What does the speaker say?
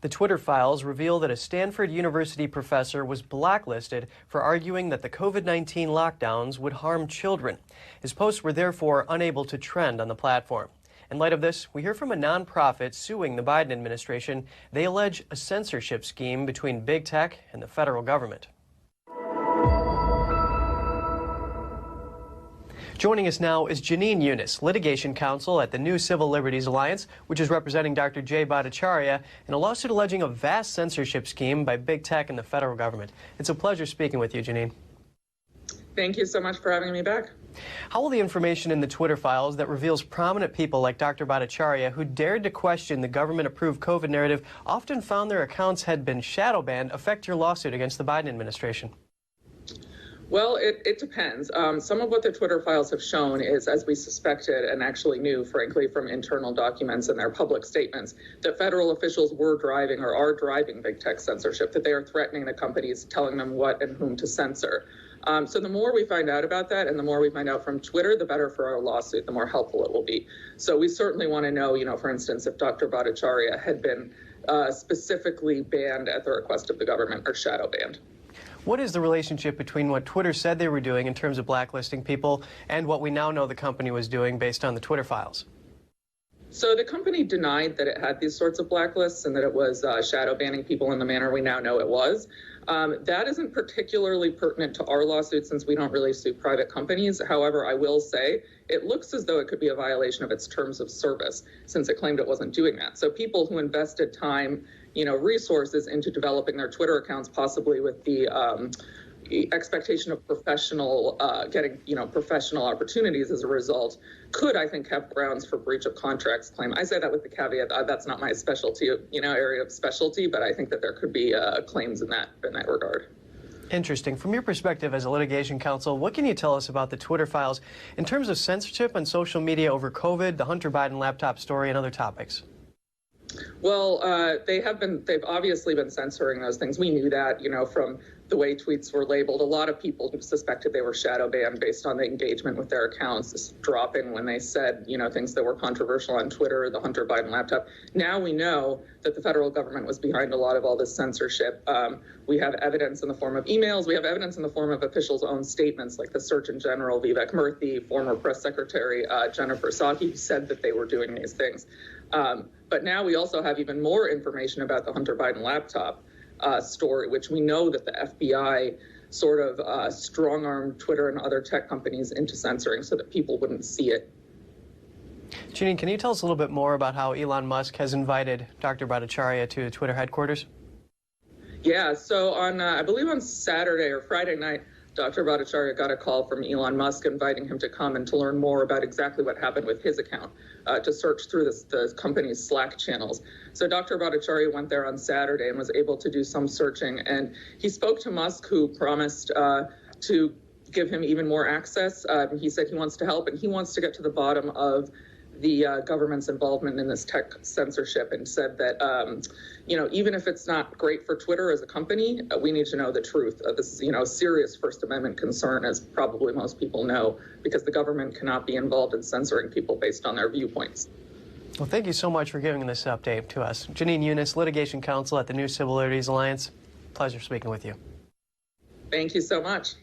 The Twitter files reveal that a Stanford University professor was blacklisted for arguing that the COVID-19 lockdowns would harm children. His posts were therefore unable to trend on the platform. In light of this, we hear from a nonprofit suing the Biden administration. They allege a censorship scheme between big tech and the federal government. Joining us now is Janine Younis, litigation counsel at the New Civil Liberties Alliance, which is representing Dr. Jay Bhattacharya in a lawsuit alleging a vast censorship scheme by big tech and the federal government. It's a pleasure speaking with you, Janine. Thank you so much for having me back. How will the information in the Twitter files that reveals prominent people like Dr. Bhattacharya, who dared to question the government-approved COVID narrative, often found their accounts had been shadow banned, affect your lawsuit against the Biden administration? Well, it depends. Some of what the Twitter files have shown is, as we suspected and actually knew, frankly, from internal documents and their public statements, that federal officials were driving or are driving big tech censorship, that they are threatening the companies, telling them what and whom to censor. So the more we find out about that and the more we find out from Twitter, the better for our lawsuit, the more helpful it will be. So we certainly want to know, for instance, if Dr. Bhattacharya had been specifically banned at the request of the government or shadow banned. What is the relationship between what Twitter said they were doing in terms of blacklisting people and what we now know the company was doing based on the Twitter files? So the company denied that it had these sorts of blacklists and that it was shadow banning people in the manner we now know it was. That isn't particularly pertinent to our lawsuit since we don't really sue private companies. However, I will say it looks as though it could be a violation of its terms of service since it claimed it wasn't doing that. So people who invested time, resources into developing their Twitter accounts, possibly with the expectation of getting professional opportunities as a result, could, I think, have grounds for breach of contracts claim. I say that with the caveat that's not my specialty, area of specialty, but I think that there could be claims in that regard. Interesting. From your perspective as a litigation counsel, what can you tell us about the Twitter files in terms of censorship on social media over COVID, the Hunter Biden laptop story, and other topics? Well, they've obviously been censoring those things. We knew that, from the way tweets were labeled. A lot of people suspected they were shadow banned based on the engagement with their accounts, just dropping when they said, things that were controversial on Twitter, the Hunter Biden laptop. Now we know that the federal government was behind a lot of all this censorship. We have evidence in the form of emails. We have evidence in the form of officials' own statements, like the Surgeon General, Vivek Murthy, former press secretary Jennifer Psaki, said that they were doing these things. But now we also have even more information about the Hunter Biden laptop story, which we know that the FBI sort of strong-armed Twitter and other tech companies into censoring so that people wouldn't see it. Janine, can you tell us a little bit more about how Elon Musk has invited Dr. Bhattacharya to Twitter headquarters? Yeah, so I believe on Saturday or Friday night, Dr. Bhattacharya got a call from Elon Musk inviting him to come and to learn more about exactly what happened with his account, to search through the company's Slack channels. So Dr. Bhattacharya went there on Saturday and was able to do some searching. And he spoke to Musk, who promised to give him even more access. He said he wants to help and he wants to get to the bottom of the government's involvement in this tech censorship, and said that, even if it's not great for Twitter as a company, we need to know the truth. This is, a serious First Amendment concern, as probably most people know, because the government cannot be involved in censoring people based on their viewpoints. Well, thank you so much for giving this update to us. Janine Younis, litigation counsel at the New Civil Liberties Alliance. Pleasure speaking with you. Thank you so much.